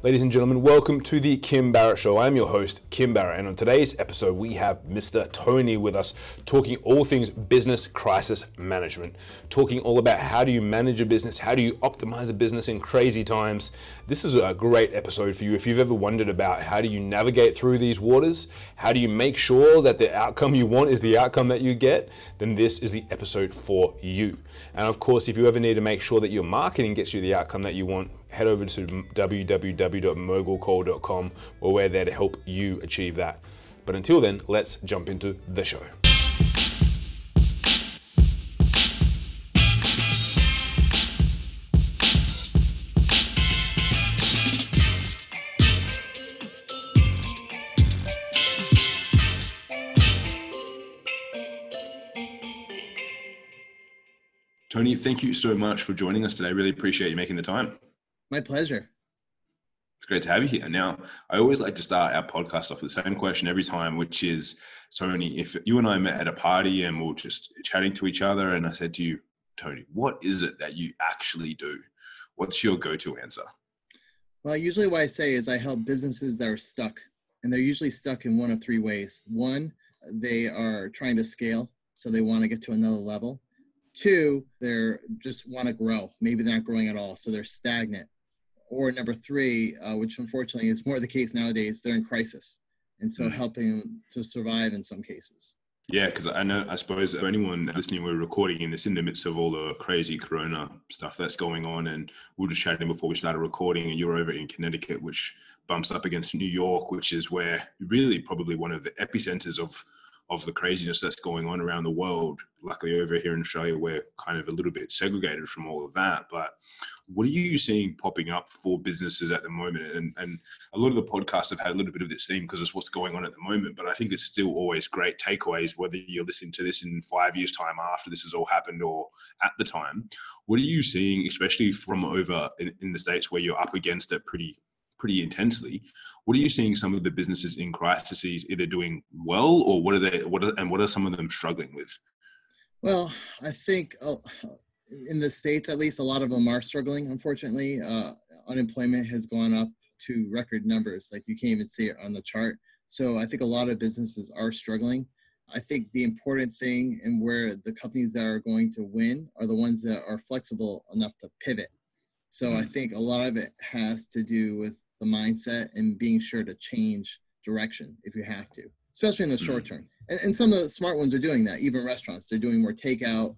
Ladies and gentlemen, welcome to the Kim Barrett Show. I'm your host, Kim Barrett, and on today's episode, we have Mr. Tony with us, talking all things business crisis management, talking all about how do you manage a business, how do you optimize a business in crazy times. This is a great episode for you. If you've ever wondered about how do you navigate through these waters, how do you make sure that the outcome you want is the outcome that you get, then this is the episode for you. And of course, if you ever need to make sure that your marketing gets you the outcome that you want, head over to www.mogulcall.com, where we're there to help you achieve that. But until then, let's jump into the show. Tony, thank you so much for joining us today. I really appreciate you making the time. My pleasure. It's great to have you here. Now, I always like to start our podcast off with the same question every time, which is, Tony, if you and I met at a party and we were just chatting to each other and I said to you, Tony, what is it that you actually do? What's your go-to answer? Well, usually what I say is I help businesses that are stuck, and they're usually stuck in one of three ways. One, they are trying to scale, so they want to get to another level. Two, they're just want to grow. Maybe they're not growing at all, so they're stagnant. Or number three, which unfortunately is more the case nowadays, they're in crisis. And so helping them to survive in some cases. Yeah, because I suppose for anyone listening, we're recording in the midst of all the crazy Corona stuff that's going on. And we were just chatting before we started recording, and you're over in Connecticut, which bumps up against New York, which is where really probably one of the epicenters of the craziness that's going on around the world. Luckily over here in Australia, we're kind of a little bit segregated from all of that. But what are you seeing popping up for businesses at the moment? And a lot of the podcasts have had a little bit of this theme because it's what's going on at the moment, but I think it's still always great takeaways, whether you're listening to this in 5 years' time after this has all happened or at the time. What are you seeing, especially from over in the States where you're up against it pretty intensely? What are you seeing some of the businesses in crises either doing well, or what are some of them struggling with? Well, I think in the States, at least, a lot of them are struggling. Unfortunately, unemployment has gone up to record numbers. Like, you can't even see it on the chart. So I think a lot of businesses are struggling. I think the important thing and where the companies that are going to win are the ones that are flexible enough to pivot. So I think a lot of it has to do with the mindset and being sure to change direction if you have to, especially in the short term. And some of the smart ones are doing that. Even restaurants, they're doing more takeout.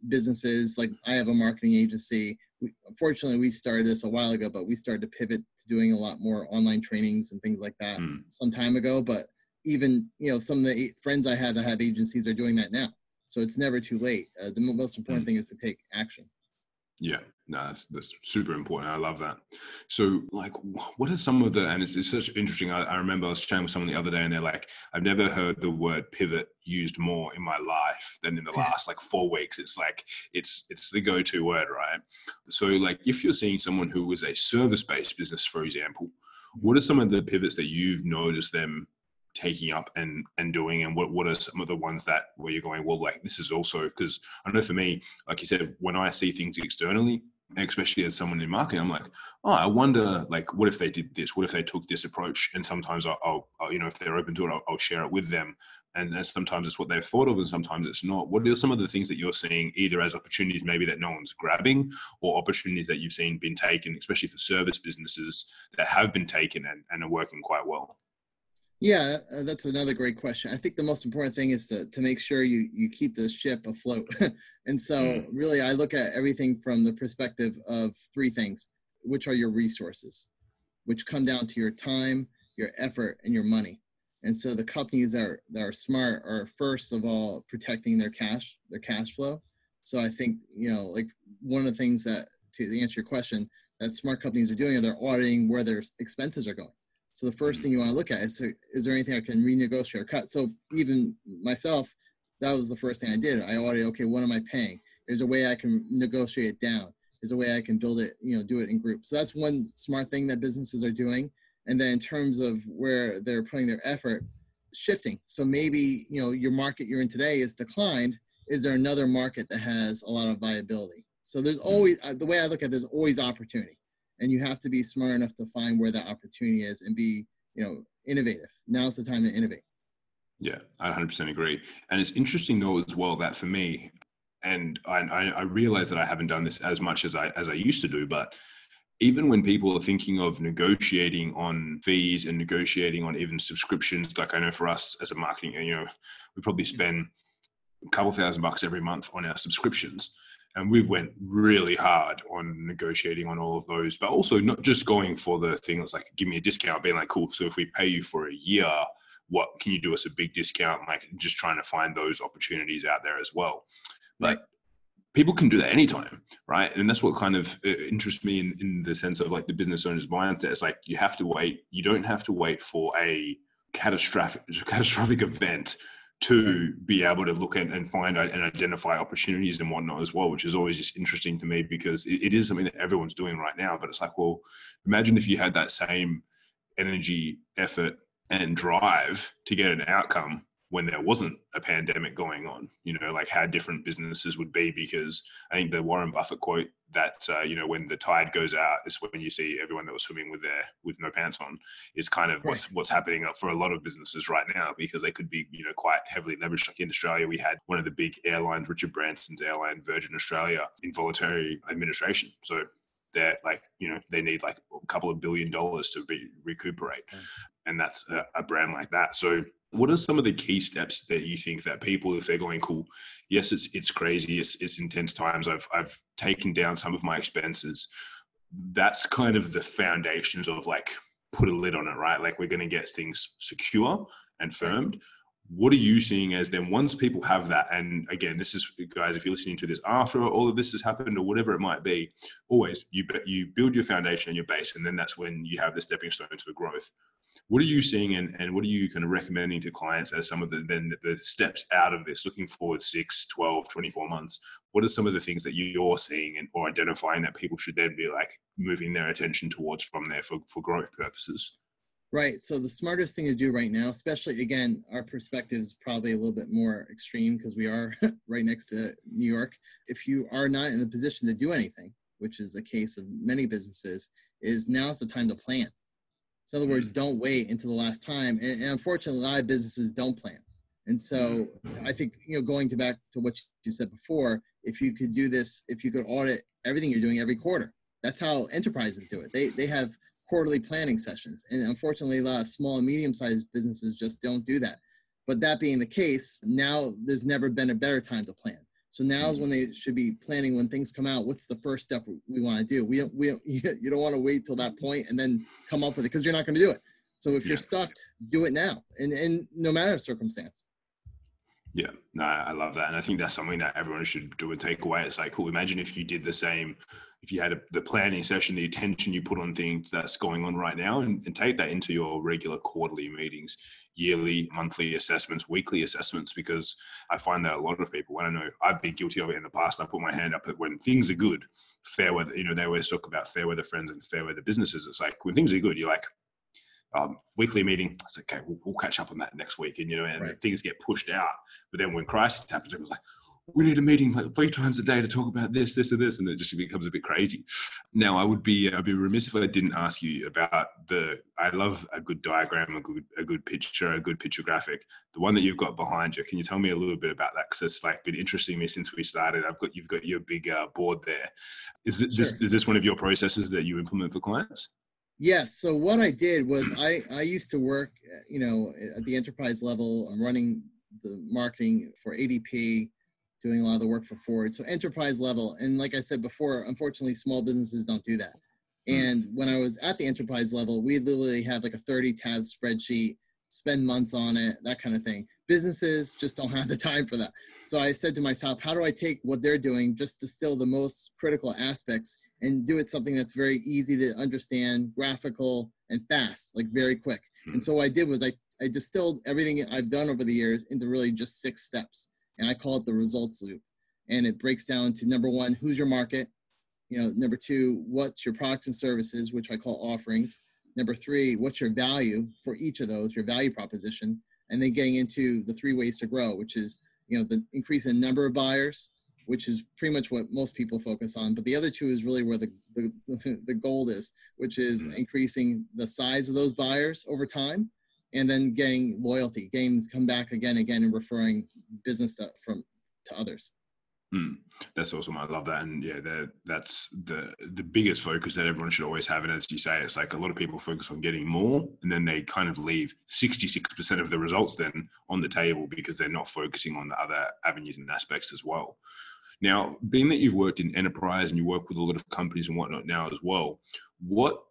Businesses, like I have a marketing agency. Unfortunately, we started this a while ago, but we started to pivot to doing a lot more online trainings and things like that some time ago. But even, some of the friends I have that have agencies are doing that now. So it's never too late. The most important thing is to take action. Yeah, no, that's super important. I love that. So, like, what are some of and it's such interesting. I remember I was chatting with someone the other day and they're like, I've never heard the word pivot used more in my life than in the last 4 weeks. It's like, it's the go-to word, right? So, like, if you're seeing someone who is a service-based business, for example, what are some of the pivots that you've noticed them taking up and doing, and what are some of the ones that where you're going, well, like, this is also, because I know for me, like you said, when I see things externally, especially as someone in marketing, I'm like, oh, I wonder, like, what if they did this? What if they took this approach? And sometimes I'll if they're open to it, I'll share it with them. And sometimes it's what they've thought of, and sometimes it's not. What are some of the things that you're seeing, either as opportunities maybe that no one's grabbing, or opportunities that you've seen been taken, especially for service businesses that have been taken and are working quite well? Yeah, that's another great question. I think the most important thing is to make sure you keep the ship afloat. And so really, I look at everything from the perspective of three things, which are your resources, which come down to your time, your effort, and your money. And so the companies that are smart are, first of all, protecting their cash flow. So I think, like, one of the things that, to answer your question, that smart companies are doing, are they're auditing where their expenses are going. So the first thing you want to look at is there anything I can renegotiate or cut? So even myself, that was the first thing I did. I audited, okay, what am I paying? There's a way I can negotiate it down. There's a way I can build it, do it in groups. So that's one smart thing that businesses are doing. And then in terms of where they're putting their effort, shifting. So maybe, your market you're in today is declined. Is there another market that has a lot of viability? So there's always, the way I look at it, there's always opportunity. and you have to be smart enough to find where that opportunity is and be, innovative. Now's the time to innovate. Yeah, I 100% agree. And it's interesting though as well that for me, and I realize that I haven't done this as much as I used to do, but even when people are thinking of negotiating on fees and negotiating on even subscriptions, like I know for us as a marketing, we probably spend a couple $1,000 every month on our subscriptions. And we've went really hard on negotiating on all of those, but also not just going for the thing that's like, give me a discount, being like, cool. So if we pay you for a year, what can you do us a big discount? Like just trying to find those opportunities out there as well. But right. People can do that anytime, right? And that's what kind of interests me in the sense of like the business owner's mindset. It's like you have to wait. You don't have to wait for a catastrophic event to be able to look at and find and identify opportunities and whatnot as well, which is always just interesting to me because it is something that everyone's doing right now. But it's like, well, imagine if you had that same energy, effort, and drive to get an outcome when there wasn't a pandemic going on, like how different businesses would be. Because I think the Warren Buffett quote that, when the tide goes out is when you see everyone that was swimming with no pants on is kind of what's happening for a lot of businesses right now, because they could be, quite heavily leveraged. Like in Australia, we had one of the big airlines, Richard Branson's airline, Virgin Australia, involuntary administration. So they're like, they need like a couple of $1 billion to recuperate. And that's a brand like that. So what are some of the key steps that you think that people, if they're going, cool, yes, it's crazy, it's intense times, I've taken down some of my expenses. That's kind of the foundations of like, put a lid on it, right? Like we're going to get things secure and firmed. What are you seeing as then once people have that? And again, this is, guys, if you're listening to this after all of this has happened or whatever it might be, always you build your foundation and your base, and then that's when you have the stepping stones for growth. What are you seeing and what are you kind of recommending to clients as some of the steps out of this, looking forward 6, 12, 24 months? What are some of the things that you're seeing or identifying that people should then be like moving their attention towards from there for growth purposes? Right. So the smartest thing to do right now, especially, again, our perspective is probably a little bit more extreme because we are right next to New York. If you are not in a position to do anything, which is the case of many businesses, is now's the time to plan. So in other words, don't wait until the last time. And unfortunately, a lot of businesses don't plan. And so I think, going back to what you said before, if you could do this, if you could audit everything you're doing every quarter, that's how enterprises do it. They have quarterly planning sessions. And unfortunately, a lot of small and medium-sized businesses just don't do that. But that being the case, now there's never been a better time to plan. So now is when they should be planning when things come out. What's the first step we want to do? You don't want to wait till that point and then come up with it because you're not going to do it. So if you're stuck, do it now, and no matter the circumstance. Yeah, no, I love that. And I think that's something that everyone should do and take away. It's like, cool, imagine if you did the same, if you had the planning session, the attention you put on things that's going on right now, and take that into your regular quarterly meetings, yearly, monthly assessments, weekly assessments, because I find that a lot of people, I don't know, I've been guilty of it in the past. I put my hand up at when things are good, fair weather, they always talk about fair weather friends and fair weather businesses. It's like when things are good, you're like, weekly meeting, I said, okay, we'll catch up on that next week. And, things get pushed out. But then when crisis happens, it was like, we need a meeting like 3 times a day to talk about this, and it just becomes a bit crazy. Now, I'd be remiss if I didn't ask you about I love a good diagram, a good picture, a good picture graphic. The one that you've got behind you, can you tell me a little bit about that? Because it's like been interesting me since we started. You've got your big board there. Is this one of your processes that you implement for clients? Yes. So what I did was I used to work, at the enterprise level. I'm running the marketing for ADP, doing a lot of the work for Ford. So enterprise level. And like I said before, unfortunately, small businesses don't do that. And when I was at the enterprise level, we literally have like a 30-tab spreadsheet, spend months on it, that kind of thing. Businesses just don't have the time for that. So I said to myself, how do I take what they're doing, just distill the most critical aspects and do it something that's very easy to understand, graphical, and fast, like very quick. And so what I did was I distilled everything I've done over the years into really just 6 steps. And I call it the results loop. And it breaks down to, number 1, who's your market? Number 2, what's your products and services, which I call offerings. Number 3, what's your value for each of those, your value proposition. And then getting into the 3 ways to grow, which is, the increase in number of buyers, which is pretty much what most people focus on. But the other two is really where the gold is, which is increasing the size of those buyers over time, and then getting loyalty, getting them to come back again and referring business to others. That's awesome. I love that. And yeah, that's the biggest focus that everyone should always have. And as you say, it's like a lot of people focus on getting more, and then they kind of leave 66% of the results then on the table because they're not focusing on the other avenues and aspects as well. Now, being that you've worked in enterprise and you work with a lot of companies and whatnot now as well, what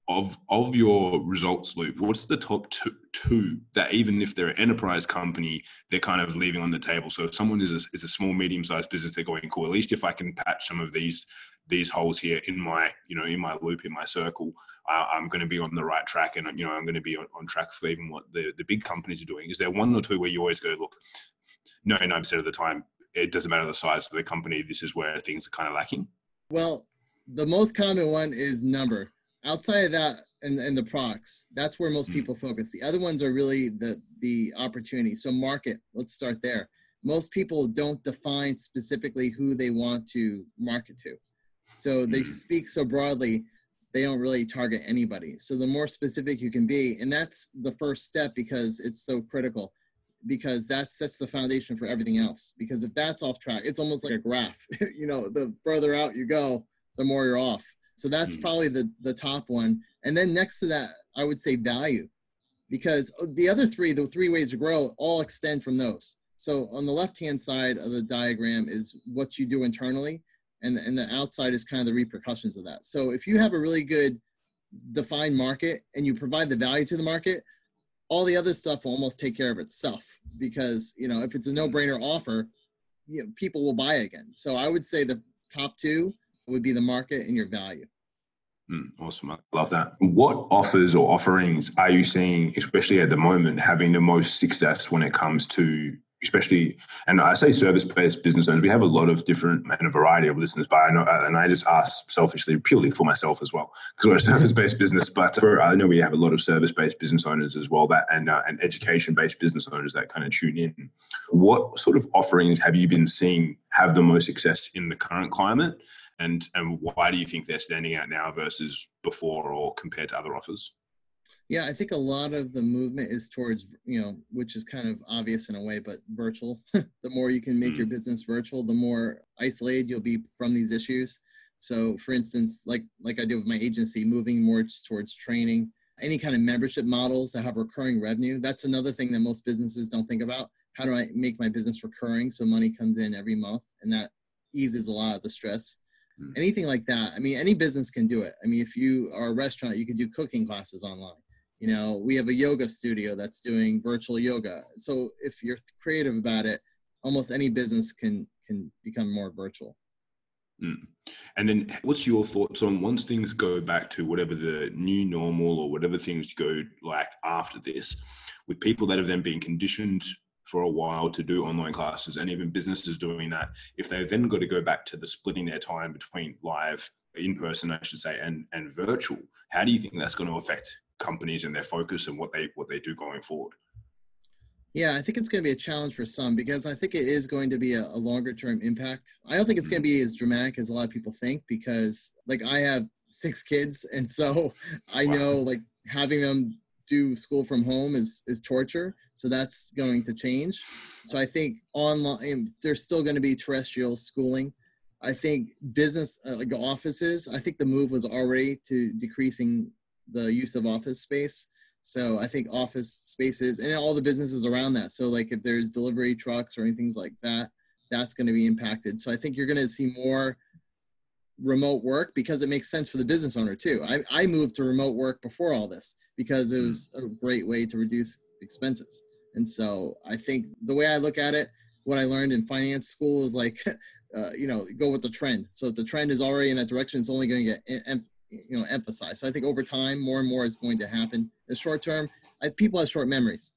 of your results loop, what's the top two that even if they're an enterprise company, they're kind of leaving on the table? So if someone is a small, medium-sized business, they're going, cool, at least if I can patch some of these holes here in my loop, in my circle, I'm going to be on the right track, and I'm going to be on track for even what the big companies are doing. Is there one or two where you always go, look, 99% of the time, it doesn't matter the size of the company, this is where things are kind of lacking? Well, the most common one is number. Outside of that and the products, that's where most people focus. The other ones are really the opportunity. So market, let's start there. Most people don't define specifically who they want to market to. So they speak so broadly, they don't really target anybody. So the more specific you can be, and that's the first step because it's so critical, because that sets the foundation for everything else. Because if that's off track, it's almost like a graph. The further out you go, the more you're off. So that's probably the top one. And then next to that, I would say value, because the three ways to grow all extend from those. So on the left-hand side of the diagram is what you do internally, and the outside is kind of the repercussions of that. So if you have a really good defined market and you provide the value to the market, all the other stuff will almost take care of itself, because, if it's a no-brainer offer, people will buy again. So I would say the top two would be the market and your value. Awesome. I love that. What offers or offerings are you seeing, especially at the moment, having the most success when it comes to, especially, and I say service-based business owners, we have a lot of different and a variety of listeners, but I know, and I just ask selfishly, purely for myself as well, because we're a service-based business, but I know we have a lot of service-based business owners as well, and education-based business owners that kind of tune in. What sort of offerings have you been seeing have the most success in the current climate? And why do you think they're standing out now versus before or compared to other offers? Yeah, I think a lot of the movement is towards, which is kind of obvious in a way, but virtual. The more you can make your business virtual, the more isolated you'll be from these issues. So for instance, like I do with my agency, moving more towards training, any kind of membership models that have recurring revenue. That's another thing that most businesses don't think about. How do I make my business recurring so money comes in every month? And that eases a lot of the stress. Anything like that. I mean, any business can do it. I mean, if you are a restaurant, you can do cooking classes online. We have a yoga studio that's doing virtual yoga. So if you're creative about it, almost any business can become more virtual. And then what's your thoughts on, once things go back to whatever the new normal or whatever things go like after this, with people that have then been conditioned for a while to do online classes, and even businesses doing that, if they then got to go back to the splitting their time between live, in person, I should say, and virtual, how do you think that's going to affect companies and their focus and what they do going forward? Yeah, I think it's going to be a challenge for some, because I think it is going to be a longer term impact. I don't think it's going to be as dramatic as a lot of people think, because I have 6 kids. And so I know having them do school from home is torture. So that's going to change. So I think online, there's still going to be terrestrial schooling. I think business, like offices, I think the move was already to decreasing the use of office space. So I think office spaces and all the businesses around that. So if there's delivery trucks or anything like that, that's going to be impacted. So I think you're going to see more remote work, because it makes sense for the business owner too. I moved to remote work before all this because it was a great way to reduce expenses. And so I think the way I look at it, what I learned in finance school is go with the trend. So if the trend is already in that direction, it's only going to get emphasized. So I think over time, more and more is going to happen. The short term, people have short memories.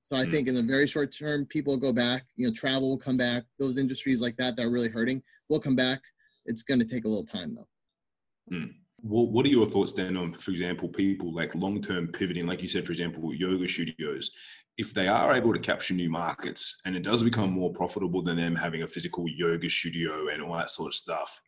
So I think in the very short term, people will go back, travel will come back. Those industries like that are really hurting will come back. It's going to take a little time though. what are your thoughts then on, for example, people like long-term pivoting, like you said, for example, yoga studios, if they are able to capture new markets and it does become more profitable than them having a physical yoga studio and all that sort of stuff,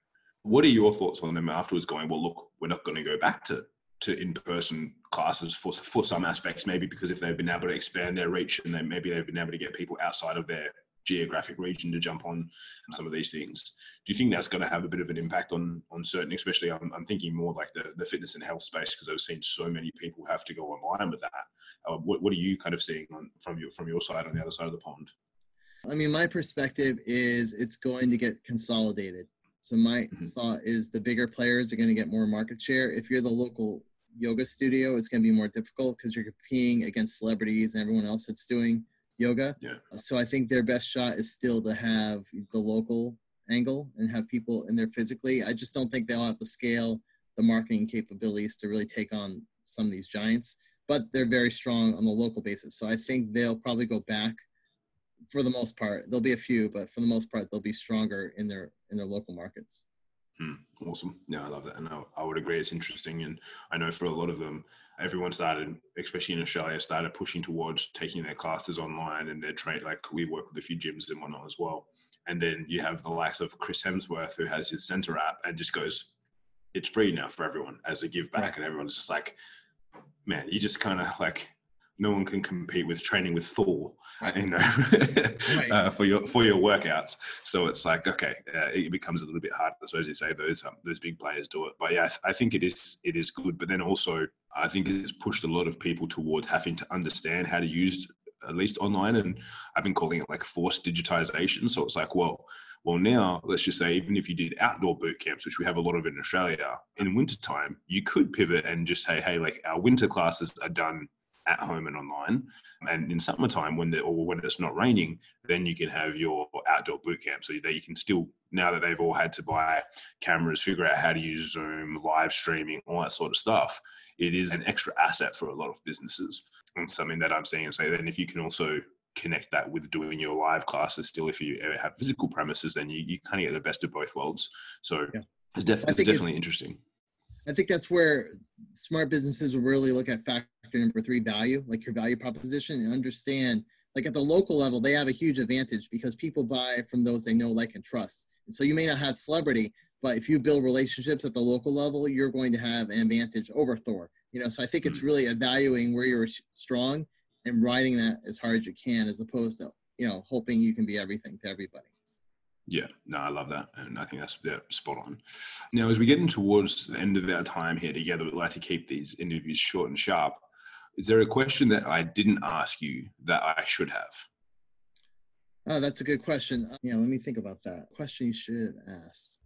what are your thoughts on them afterwards going, well, look, we're not going to go back to in-person classes for some aspects, maybe because if they've been able to expand their reach and then maybe they've been able to get people outside of their geographic region to jump on some of these things. Do you think that's going to have a bit of an impact on certain, especially I'm thinking more like the fitness and health space, because I've seen so many people have to go online with that. What are you kind of seeing from your side on the other side of the pond? I mean, my perspective is it's going to get consolidated. So my thought is the bigger players are going to get more market share. If you're the local yoga studio, it's going to be more difficult because you're competing against celebrities and everyone else that's doing yoga. Yeah. So I think their best shot is still to have the local angle and have people in there physically. I just don't think they'll have the scale, the marketing capabilities to really take on some of these giants, but they're very strong on the local basis. So I think they'll probably go back for the most part. There'll be a few, but for the most part, they'll be stronger in their local markets. Awesome. Yeah, I love that. And I would agree. It's interesting. And I know for a lot of them, everyone started, especially in Australia, started pushing towards taking their classes online and their train. Like we work with a few gyms and whatnot as well. And then you have the likes of Chris Hemsworth, who has his Center app and just goes, it's free now for everyone as a give back. Right. And everyone's just like, man, you just kind of like, no one can compete with training with Thor, you know, right. for your workouts. So it's like, okay, it becomes a little bit harder. So as you say, those big players do it. But yeah, I think it is good. But then also, I think it's pushed a lot of people towards having to understand how to use at least online. And I've been calling it like forced digitization. So it's like, well, now let's just say, even if you did outdoor boot camps, which we have a lot of in Australia, in wintertime, you could pivot and just say, hey, like our winter classes are done at home and online, and in summertime when it's not raining, then you can have your outdoor boot camp, so that you can still, now that they've all had to buy cameras, figure out how to use Zoom, live streaming, all that sort of stuff, it is an extra asset for a lot of businesses, and something that I'm seeing and say, then if you can also connect that with doing your live classes still, if you have physical premises, then you kind of get the best of both worlds. So yeah. It's definitely interesting. I think that's where smart businesses will really look at factor number 3, value, like your value proposition, and understand, like at the local level, they have a huge advantage because people buy from those they know, like, and trust. And so you may not have celebrity, but if you build relationships at the local level, you're going to have an advantage over Thor. You know, so I think it's really evaluating where you're strong and riding that as hard as you can, as opposed to, you know, hoping you can be everything to everybody. Yeah, no, I love that. And I think that's spot on. Now, as we get in towards the end of our time here together, we'd like to keep these interviews short and sharp. Is there a question that I didn't ask you that I should have? Oh, that's a good question. Yeah, let me think about that. Question you should have asked.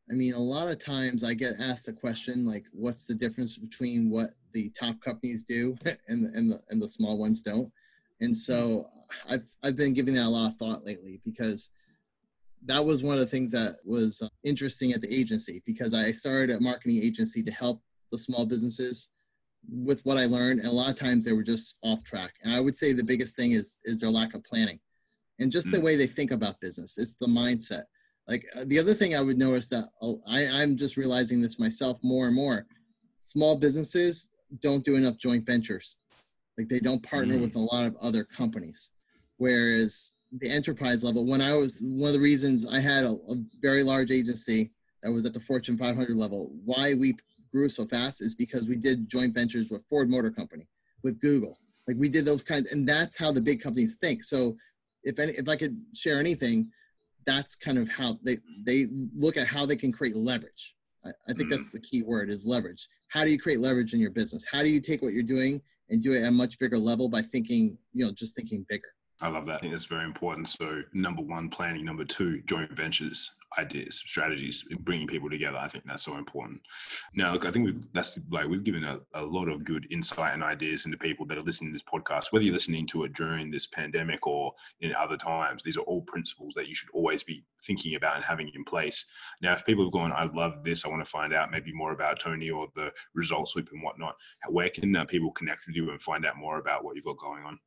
I mean, a lot of times I get asked a question like, what's the difference between what the top companies do and the small ones don't? And so I've been giving that a lot of thought lately, because that was one of the things that was interesting at the agency, because I started a marketing agency to help the small businesses with what I learned. And a lot of times they were just off track. And I would say the biggest thing is their lack of planning and just the way they think about business. It's the mindset. Like the other thing I would notice that I'm just realizing this myself more and more, small businesses don't do enough joint ventures. Like they don't partner with a lot of other companies. Whereas the enterprise level, when I was, one of the reasons I had a very large agency that was at the Fortune 500 level, why we grew so fast is because we did joint ventures with Ford Motor Company, with Google. Like we did those kinds, and that's how the big companies think. So if I could share anything, that's kind of how they look at how they can create leverage. I think that's the key word, is leverage. How do you create leverage in your business? How do you take what you're doing and do it at a much bigger level by thinking, just thinking bigger? I love that. I think that's very important. So number 1, planning. Number 2, joint ventures, ideas, strategies, bringing people together. I think that's so important. Now, look, I think we've given a lot of good insight and ideas into people that are listening to this podcast, whether you're listening to it during this pandemic or in other times. These are all principles that you should always be thinking about and having in place. Now, if people have gone, I love this, I want to find out maybe more about Tony or the results loop and whatnot, where can people connect with you and find out more about what you've got going on?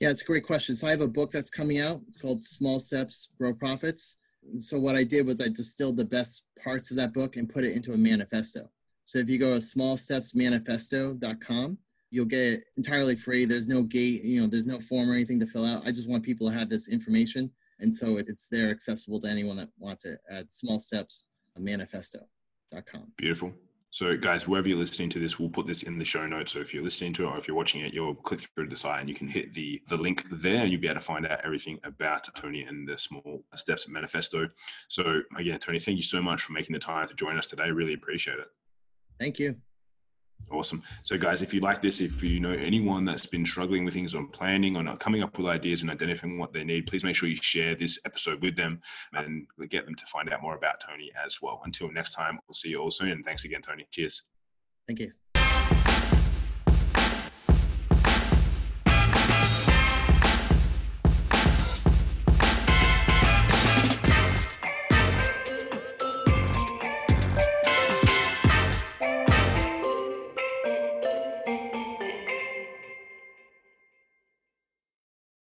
Yeah, it's a great question. So I have a book that's coming out. It's called Small Steps, Grow Profits. And so what I did was I distilled the best parts of that book and put it into a manifesto. So if you go to smallstepsmanifesto.com, you'll get it entirely free. There's no gate, there's no form or anything to fill out. I just want people to have this information. And so it's there accessible to anyone that wants it at smallstepsmanifesto.com. Beautiful. So guys, wherever you're listening to this, we'll put this in the show notes. So if you're listening to it or if you're watching it, you'll click through to the site and you can hit the link there and you'll be able to find out everything about Tony and the Small Steps Manifesto. So again, Tony, thank you so much for making the time to join us today. Really appreciate it. Thank you. Awesome. So guys, if you like this, if you know anyone that's been struggling with things on planning or not coming up with ideas and identifying what they need, please make sure you share this episode with them and get them to find out more about Tony as well. Until next time, we'll see you all soon. And thanks again, Tony. Cheers. Thank you.